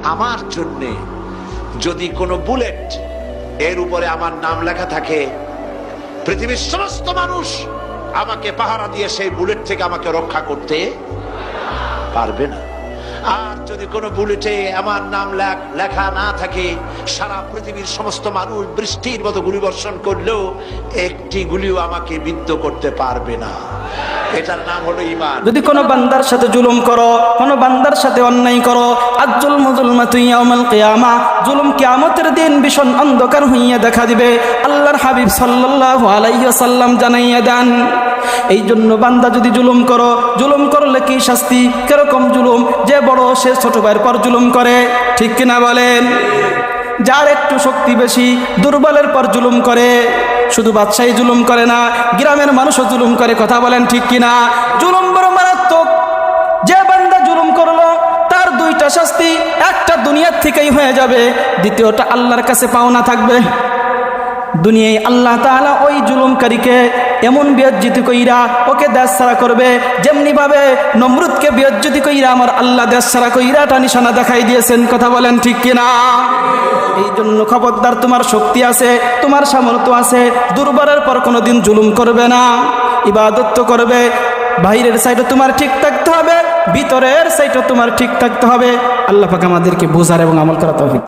আমার জন্যে যদি কোনো বুলেট এর উপরে আমার নাম লেখা থাকে, পৃথিবীর সমস্ত মানুষ আমাকে পাহারা দিয়ে সেই বুলেট থেকে আমাকে রক্ষা করতে পারবে না। আর যদি কোনো বুলেটে আমার নাম লেখা না থাকে, সারা পৃথিবীর সমস্ত মানুষ বৃষ্টির মতো গুলি বর্ষণ করলেও একটি গুলিও আমাকে বিদ্ধ করতে পারবে না। এটার নাম হলো ঈমান। যদি কোনো বান্দার সাথে জুলুম করো, কোনো বান্দার সাথে অন্যায় করো, আজ-জুলমু যুলমাতুন ইয়াউমাল কিয়ামাহ, জুলুম কিয়ামতের দিন ভীষণ অন্ধকার হইয়া দেখা দিবে। আল্লাহর হাবিব সাল্লাল্লাহু আলাইহি ওয়াসাল্লাম জানাইয়া দেন। এই জন্য বান্দা যদি জুলুম করো, জুলুম করলে কি শাস্তি, কিরকম জুলুম? যে বড় সে ছোট ভাইয়ের পর জুলুম করে, ঠিক কিনা বলেন? যার একটু শক্তি বেশি দুর্বলের পর জুলুম করে। শুধু বাদশাহী জুলুম করে না, গ্রামের মানুষও জুলুম করে, কথা বলেন ঠিক কিনা? জুলুম বড় মারাত্মক। যে বান্দা জুলুম করলো তার দুইটা শাস্তি, একটা দুনিয়ার থেকেই হয়ে যাবে, দ্বিতীয়টা আল্লাহর কাছে পাওনা থাকবে। দুনিয়ায় আল্লাহ তাআলা ওই জুলুমকারীকে এমন বেইজ্জতি কইরা ওকে দেশ ছাড়া করবে, যেমনি ভাবে নমরুদকে বেইজ্জতি কইরা আমার আল্লাহ দেশ ছাড়া কইরাটা নিশানা দেখাই দিয়েছেন, কথা বলেন ঠিক কিনা? এই জন্য খবরদার, তোমার শক্তি আছে, তোমার সামর্থ্য আছে, দুর্বলের পর কোনোদিন জুলুম করবে না। ইবাদত তো করবে, বাইরের সাইডে তোমার ঠিক থাকতে হবে, ভিতরের সাইডে তোমার ঠিক থাকতে হবে। আল্লাহ পাক আমাদেরকে বোঝার এবং আমল করা তৌফিক